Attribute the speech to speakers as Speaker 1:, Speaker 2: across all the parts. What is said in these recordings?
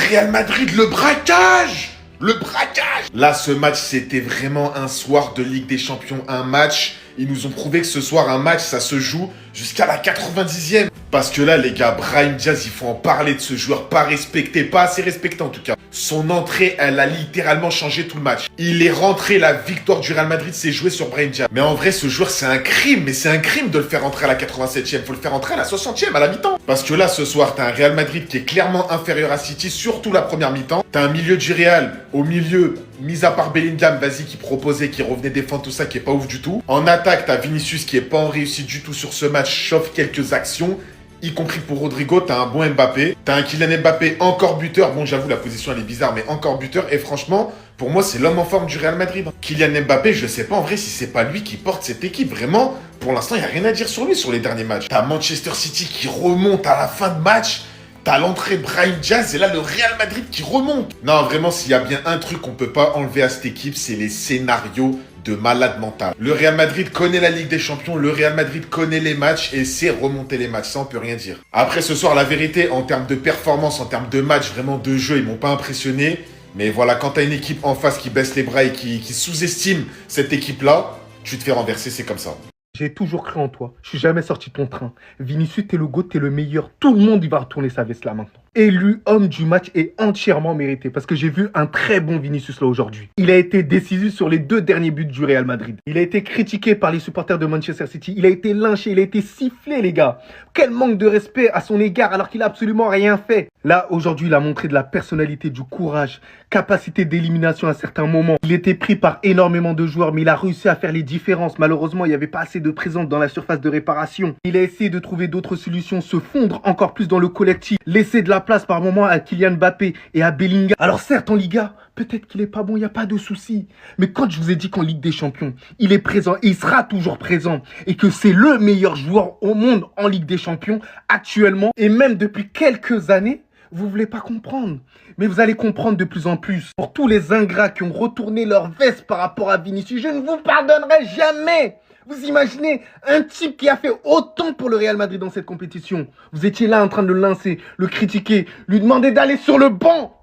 Speaker 1: Real Madrid, le braquage! Le braquage! Là, ce match, c'était vraiment un soir de Ligue des Champions. Un match, ils nous ont prouvé que ce soir, un match, ça se joue jusqu'à la 90e. Parce que là, les gars, Brahim Diaz, il faut en parler de ce joueur. Pas respecté, pas assez respecté en tout cas. Son entrée, elle a littéralement changé tout le match. Il est rentré, la victoire du Real Madrid s'est jouée sur Brahim Diaz. Mais en vrai, ce joueur, c'est un crime. Mais c'est un crime de le faire rentrer à la 87e. Faut le faire rentrer à la 60e, à la mi-temps. Parce que là, ce soir, t'as un Real Madrid qui est clairement inférieur à City, surtout la première mi-temps. T'as un milieu du Real, au milieu, mis à part Bellingham, vas-y, qui proposait, qui revenait défendre tout ça, qui est pas ouf du tout. En attaque, t'as Vinicius qui est pas en réussite du tout sur ce match, sauf quelques actions. Y compris pour Rodrigo, t'as un bon Mbappé. T'as un Kylian Mbappé encore buteur. Bon, j'avoue, la position, elle est bizarre, mais encore buteur. Et franchement, pour moi, c'est l'homme en forme du Real Madrid. Kylian Mbappé, je sais pas en vrai si c'est pas lui qui porte cette équipe. Vraiment, pour l'instant, il n'y a rien à dire sur lui sur les derniers matchs. T'as Manchester City qui remonte à la fin de match. T'as l'entrée de Brahim Diaz et là, le Real Madrid qui remonte. Non, vraiment, s'il y a bien un truc qu'on peut pas enlever à cette équipe, c'est les scénarios de malade mental. Le Real Madrid connaît la Ligue des Champions, le Real Madrid connaît les matchs et sait remonter les matchs, ça on peut rien dire. Après ce soir, la vérité, en termes de performance, en termes de match, vraiment de jeu, ils m'ont pas impressionné. Mais voilà, quand t'as une équipe en face qui baisse les bras et qui sous-estime cette équipe-là, tu te fais renverser, c'est comme ça.
Speaker 2: J'ai toujours cru en toi. Je suis jamais sorti de ton train. Vinicius, t'es le GOAT, t'es le meilleur. Tout le monde, il va retourner sa veste là maintenant. Élu homme du match et entièrement mérité parce que j'ai vu un très bon Vinicius là aujourd'hui. Il a été décisif sur les 2 derniers buts du Real Madrid. Il a été critiqué par les supporters de Manchester City. Il a été lynché, il a été sifflé les gars. Quel manque de respect à son égard alors qu'il a absolument rien fait. Là, aujourd'hui, il a montré de la personnalité, du courage, capacité d'élimination à certains moments. Il était pris par énormément de joueurs, mais il a réussi à faire les différences. Malheureusement, il n'y avait pas assez de présence dans la surface de réparation. Il a essayé de trouver d'autres solutions, se fondre encore plus dans le collectif, laisser de la place par moment à Kylian Mbappé et à Bellingham. Alors certes, en Liga, peut-être qu'il est pas bon, il n'y a pas de souci. Mais quand je vous ai dit qu'en Ligue des Champions, il est présent et il sera toujours présent et que c'est le meilleur joueur au monde en Ligue des Champions actuellement et même depuis quelques années, vous voulez pas comprendre. Mais vous allez comprendre de plus en plus. Pour tous les ingrats qui ont retourné leur veste par rapport à Vinicius, je ne vous pardonnerai jamais. Vous imaginez un type qui a fait autant pour le Real Madrid dans cette compétition. Vous étiez là en train de le lancer, le critiquer, lui demander d'aller sur le banc.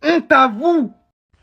Speaker 2: Honte à vous.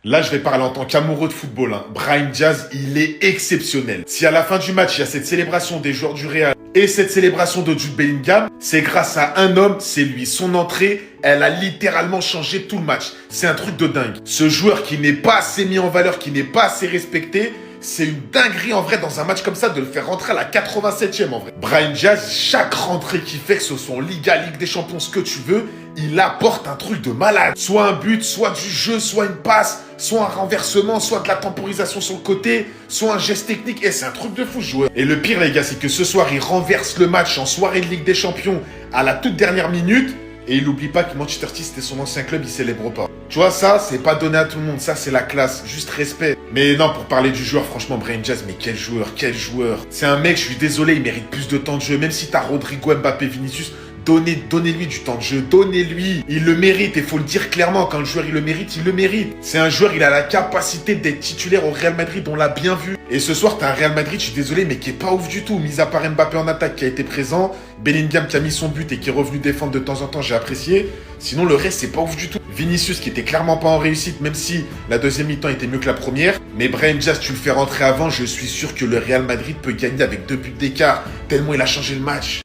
Speaker 1: Là, je vais parler en tant qu'amoureux de football. Brahim Diaz, il est exceptionnel. Si à la fin du match, il y a cette célébration des joueurs du Real et cette célébration de Jude Bellingham, c'est grâce à un homme, c'est lui. Son entrée, elle a littéralement changé tout le match. C'est un truc de dingue. Ce joueur qui n'est pas assez mis en valeur, qui n'est pas assez respecté, c'est une dinguerie en vrai dans un match comme ça de le faire rentrer à la 87e en vrai. Brahim Diaz, chaque rentrée qu'il fait, que ce soit en Liga, Ligue des Champions, ce que tu veux, il apporte un truc de malade. Soit un but, soit du jeu, soit une passe, soit un renversement, soit de la temporisation sur le côté, soit un geste technique. Et c'est un truc de fou ce joueur. Et le pire les gars, c'est que ce soir, il renverse le match en soirée de Ligue des Champions à la toute dernière minute. Et il n'oublie pas que Manchester City, c'était son ancien club, il célèbre pas. Tu vois, ça, c'est pas donné à tout le monde. Ça, c'est la classe. Juste respect. Mais non, pour parler du joueur, franchement, Brahim Diaz, mais quel joueur, quel joueur. C'est un mec, je suis désolé, il mérite plus de temps de jeu. Même si t'as Rodrigo, Mbappé, Vinicius, donnez-lui du temps de jeu, donnez-lui. Il le mérite, et faut le dire clairement, quand le joueur, il le mérite, il le mérite. C'est un joueur, il a la capacité d'être titulaire au Real Madrid, on l'a bien vu. Et ce soir, t'as un Real Madrid, je suis désolé, mais qui est pas ouf du tout. Mis à part Mbappé en attaque qui a été présent, Bellingham qui a mis son but et qui est revenu défendre de temps en temps, j'ai apprécié. Sinon, le reste, c'est pas ouf du tout. Vinicius qui était clairement pas en réussite, même si la deuxième mi-temps était mieux que la première. Mais Brahim Diaz, tu le fais rentrer avant, je suis sûr que le Real Madrid peut gagner avec 2 buts d'écart, tellement il a changé le match.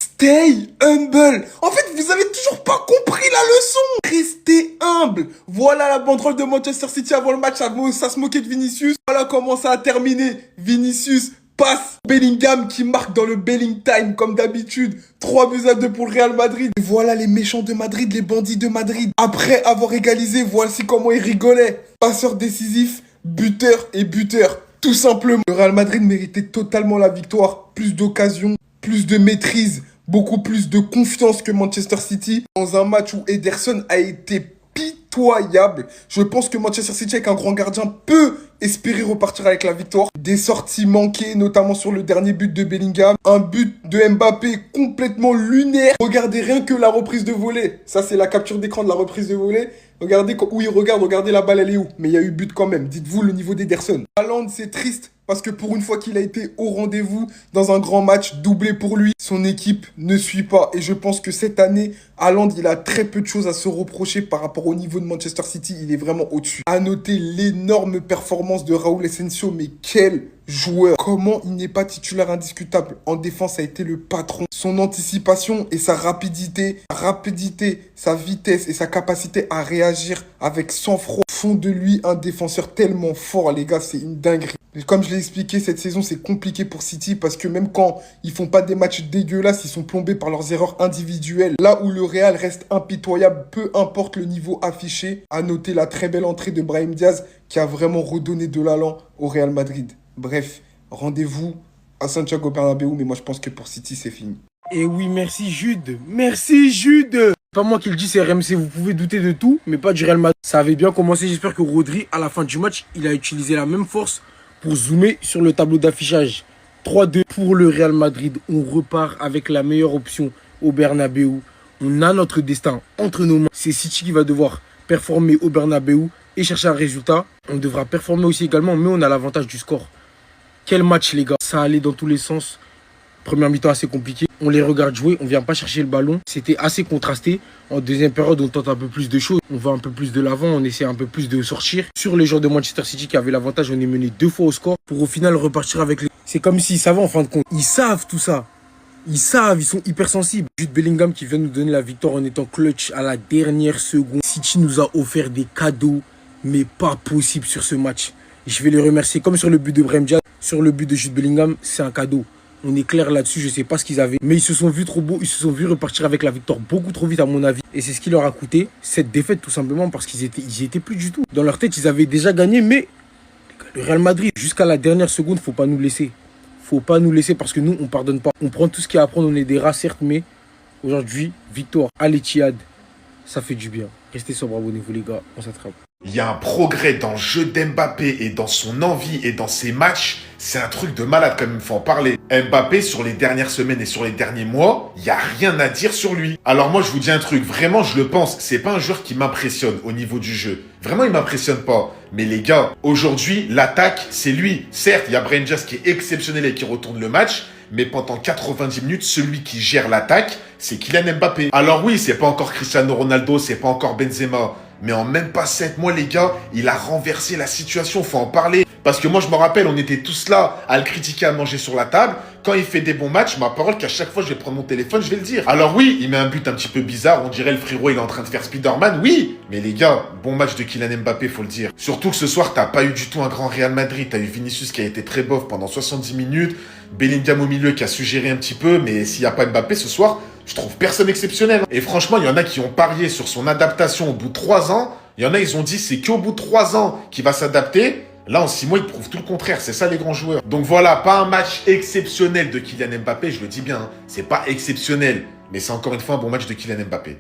Speaker 3: Stay humble. En fait, vous avez toujours pas compris la leçon. Restez humble. Voilà la banderole de Manchester City avant le match. Ça se moquait de Vinicius. Voilà comment ça a terminé. Vinicius passe. Bellingham qui marque dans le Belling Time comme d'habitude. 3-2 pour le Real Madrid. Et voilà les méchants de Madrid, les bandits de Madrid. Après avoir égalisé, voici comment ils rigolaient. Passeur décisif, buteur et buteur. Tout simplement. Le Real Madrid méritait totalement la victoire. Plus d'occasions, plus de maîtrise. Beaucoup plus de confiance que Manchester City dans un match où Ederson a été pitoyable. Je pense que Manchester City avec un grand gardien peut espérer repartir avec la victoire. Des sorties manquées, notamment sur le dernier but de Bellingham. Un but de Mbappé complètement lunaire. Regardez rien que la reprise de volée. Ça, c'est la capture d'écran de la reprise de volée. Regardez où il regarde, regardez la balle, elle est où. Mais il y a eu but quand même. Dites-vous le niveau d'Ederson. Haaland, c'est triste Parce que pour une fois qu'il a été au rendez-vous dans un grand match doublé pour lui, son équipe ne suit pas. Et je pense que cette année, Haaland, il a très peu de choses à se reprocher par rapport au niveau de Manchester City. Il est vraiment au-dessus. À noter l'énorme performance de Raúl Asensio, mais quel joueur! Comment il n'est pas titulaire indiscutable? En défense, ça a été le patron. Son anticipation et sa rapidité, sa vitesse et sa capacité à réagir avec sang-froid font de lui un défenseur tellement fort, les gars, c'est une dinguerie. Comme je l'ai expliqué, cette saison, c'est compliqué pour City parce que même quand ils font pas des matchs dégueulasses, ils sont plombés par leurs erreurs individuelles. Là où le Real reste impitoyable, peu importe le niveau affiché. À noter la très belle entrée de Brahim Diaz qui a vraiment redonné de l'allant au Real Madrid. Bref, rendez-vous à Santiago Bernabéu, mais moi je pense que pour City, c'est fini.
Speaker 4: Et oui, merci Jude. Merci Jude. Pas moi qui le dis, c'est RMC. Vous pouvez douter de tout, mais pas du Real Madrid. Ça avait bien commencé. J'espère que Rodri, à la fin du match, il a utilisé la même force pour zoomer sur le tableau d'affichage. 3-2 pour le Real Madrid. On repart avec la meilleure option au Bernabéu. On a notre destin entre nos mains. C'est City qui va devoir performer au Bernabéu et chercher un résultat. On devra performer aussi également, mais on a l'avantage du score. Quel match, les gars. Ça allait dans tous les sens. Première mi-temps assez compliqué. On les regarde jouer, on vient pas chercher le ballon. C'était assez contrasté. En deuxième période, on tente un peu plus de choses. On va un peu plus de l'avant, on essaie un peu plus de sortir. Sur les joueurs de Manchester City qui avaient l'avantage, on est mené 2 fois au score pour au final repartir avec les... C'est comme s'ils savaient en fin de compte. Ils savent tout ça. Ils savent, ils sont hypersensibles. Jude Bellingham qui vient nous donner la victoire en étant clutch à la dernière seconde. City nous a offert des cadeaux, mais pas possible sur ce match. Je vais les remercier comme sur le but de Brahim Diaz. Sur le but de Jude Bellingham, c'est un cadeau. On est clair là-dessus, je sais pas ce qu'ils avaient. Mais ils se sont vus trop beaux, ils se sont vus repartir avec la victoire beaucoup trop vite à mon avis. Et c'est ce qui leur a coûté cette défaite tout simplement parce qu'ils étaient plus du tout. Dans leur tête, ils avaient déjà gagné, mais le Real Madrid, jusqu'à la dernière seconde, faut pas nous laisser. Faut pas nous laisser parce que nous, on pardonne pas. On prend tout ce qu'il y a à prendre, on est des rats certes, mais aujourd'hui, victoire à l'Etihad, ça fait du bien. Restez sobre, abonnez-vous les gars, on s'attrape.
Speaker 1: Il y a un progrès dans le jeu d'Mbappé et dans son envie et dans ses matchs. C'est un truc de malade quand même, il faut en parler. Mbappé, sur les dernières semaines et sur les derniers mois, il n'y a rien à dire sur lui. Alors moi, je vous dis un truc, vraiment, je le pense, c'est pas un joueur qui m'impressionne au niveau du jeu. Vraiment, il m'impressionne pas. Mais les gars, aujourd'hui, l'attaque, c'est lui. Certes, il y a Brahim Diaz qui est exceptionnel et qui retourne le match. Mais pendant 90 minutes, celui qui gère l'attaque, c'est Kylian Mbappé. Alors oui, c'est pas encore Cristiano Ronaldo, c'est pas encore Benzema. Mais en même pas 7 mois, les gars, il a renversé la situation, faut en parler. Parce que moi, je me rappelle, on était tous là à le critiquer, à manger sur la table. Quand il fait des bons matchs, ma parole qu'à chaque fois, je vais prendre mon téléphone, je vais le dire. Alors oui, il met un but un petit peu bizarre, on dirait le frérot, il est en train de faire Spider-Man, oui. Mais les gars, bon match de Kylian Mbappé, faut le dire. Surtout que ce soir, t'as pas eu du tout un grand Real Madrid. T'as eu Vinicius qui a été très bof pendant 70 minutes. Bellingham au milieu qui a su gérer un petit peu. Mais s'il n'y a pas Mbappé ce soir, je trouve personne exceptionnel. Et franchement, il y en a qui ont parié sur son adaptation au bout de 3 ans. Il y en a, ils ont dit c'est qu'au bout de 3 ans qu'il va s'adapter. Là, en 6 mois, il prouve tout le contraire. C'est ça, les grands joueurs. Donc voilà, pas un match exceptionnel de Kylian Mbappé. Je le dis bien, hein. C'est pas exceptionnel. Mais c'est encore une fois un bon match de Kylian Mbappé.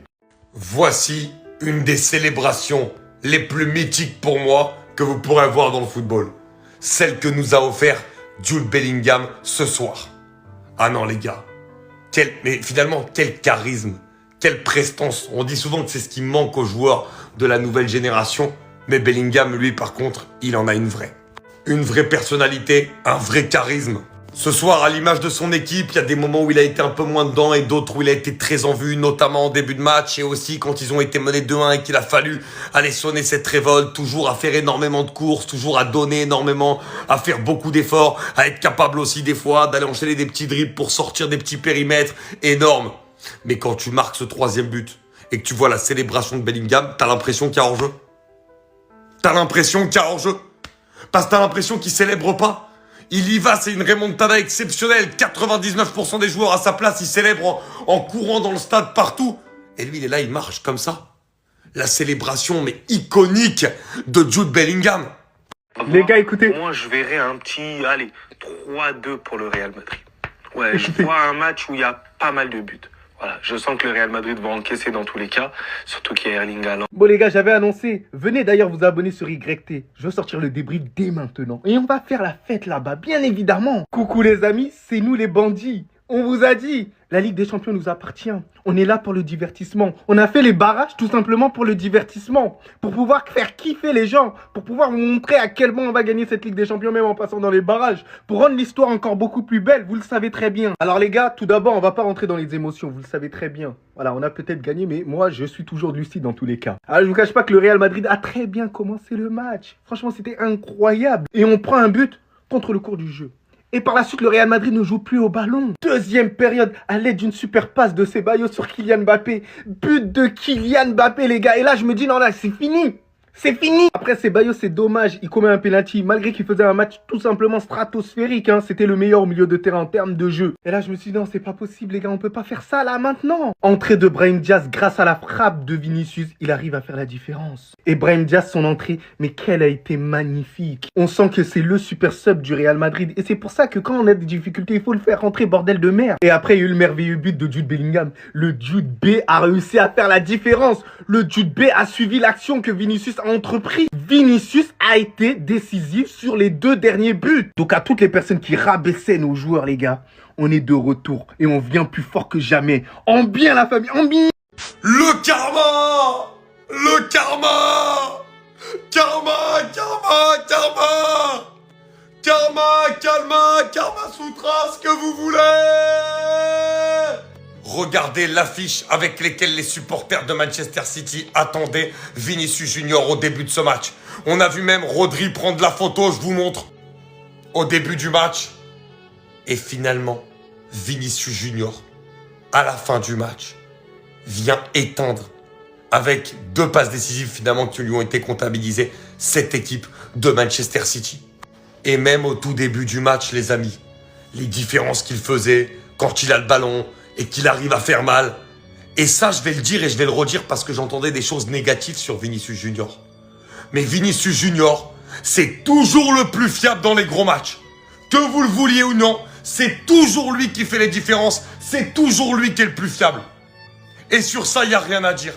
Speaker 5: Voici une des célébrations les plus mythiques pour moi que vous pourrez voir dans le football. Celle que nous a offert Jude Bellingham ce soir. Ah non, les gars. Mais finalement, quel charisme. Quelle prestance. On dit souvent que c'est ce qui manque aux joueurs de la nouvelle génération. Mais Bellingham, lui, par contre, il en a une vraie. Une vraie personnalité, un vrai charisme. Ce soir, à l'image de son équipe, il y a des moments où il a été un peu moins dedans et d'autres où il a été très en vue, notamment en début de match et aussi quand ils ont été menés 2-1 et qu'il a fallu aller sonner cette révolte, toujours à faire énormément de courses, toujours à donner énormément, à faire beaucoup d'efforts, à être capable aussi des fois d'aller enchaîner des petits dribbles pour sortir des petits périmètres énormes. Mais quand tu marques ce 3e but et que tu vois la célébration de Bellingham, t'as l'impression qu'il y a hors-jeu. T'as l'impression qu'il y a hors-jeu. Parce que t'as l'impression qu'il célèbre pas. Il y va, c'est une remontada exceptionnelle. 99% des joueurs à sa place, ils célèbrent en courant dans le stade partout. Et lui, il est là, il marche comme ça. La célébration, mais iconique, de Jude Bellingham.
Speaker 2: Les gars, écoutez.
Speaker 6: Moi, je verrais un petit, allez, 3-2 pour le Real Madrid. Ouais, je vois un match où il y a pas mal de buts. Voilà, je sens que le Real Madrid va encaisser dans tous les cas, surtout qu'il y a Erling Haaland.
Speaker 2: Bon les gars, j'avais annoncé. Venez d'ailleurs vous abonner sur YT. Je veux sortir le débrief dès maintenant. Et on va faire la fête là-bas, bien évidemment. Coucou les amis, c'est nous les bandits. On vous a dit. La Ligue des Champions nous appartient. On est là pour le divertissement. On a fait les barrages tout simplement pour le divertissement. Pour pouvoir faire kiffer les gens. Pour pouvoir vous montrer à quel point on va gagner cette Ligue des Champions même en passant dans les barrages. Pour rendre l'histoire encore beaucoup plus belle. Vous le savez très bien. Alors les gars, tout d'abord, on va pas rentrer dans les émotions. Vous le savez très bien. Voilà, on a peut-être gagné, mais moi, je suis toujours lucide dans tous les cas. Alors je vous cache pas que le Real Madrid a très bien commencé le match. Franchement, c'était incroyable. Et on prend un but contre le cours du jeu. Et par la suite, le Real Madrid ne joue plus au ballon. Deuxième période, à l'aide d'une super passe de Ceballos sur Kylian Mbappé. But de Kylian Mbappé, les gars. Et là, je me dis, non, là, c'est fini. C'est fini. Après, Ceballos, c'est dommage. Il commet un penalty, malgré qu'il faisait un match tout simplement stratosphérique. Hein. C'était le meilleur au milieu de terrain en termes de jeu. Et là, je me suis dit, non, c'est pas possible, les gars. On peut pas faire ça, là, maintenant. Entrée de Brahim Diaz, grâce à la frappe de Vinicius, il arrive à faire la différence. Et Brahim Diaz, son entrée, mais quelle a été magnifique. On sent que c'est le super sub du Real Madrid. Et c'est pour ça que quand on a des difficultés, il faut le faire rentrer, bordel de merde. Et après, il y a eu le merveilleux but de Jude Bellingham. Le Jude B a réussi à faire la différence. Le Jude B a suivi l'action que Vinicius a entrepris. Vinicius a été décisif sur les 2 derniers buts. Donc à toutes les personnes qui rabaissaient nos joueurs, les gars, on est de retour et on vient plus fort que jamais. En bien la famille, en bien.
Speaker 5: Le karma! Le karma! Karma, karma, karma! Karma Sutra, ce que vous voulez! Regardez l'affiche avec laquelle les supporters de Manchester City attendaient Vinicius Junior au début de ce match. On a vu même Rodri prendre la photo, je vous montre, au début du match. Et finalement, Vinicius Junior, à la fin du match, vient éteindre, avec 2 passes décisives finalement qui lui ont été comptabilisées, cette équipe de Manchester City. Et même au tout début du match, les amis, les différences qu'il faisait quand il a le ballon et qu'il arrive à faire mal. Et ça, je vais le dire et je vais le redire parce que j'entendais des choses négatives sur Vinicius Junior. Mais Vinicius Junior, c'est toujours le plus fiable dans les gros matchs. Que vous le vouliez ou non, c'est toujours lui qui fait les différences. C'est toujours lui qui est le plus fiable. Et sur ça, il n'y a rien à dire.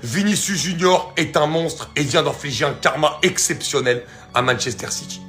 Speaker 5: Vinicius Junior est un monstre et vient d'infliger un karma exceptionnel à Manchester City.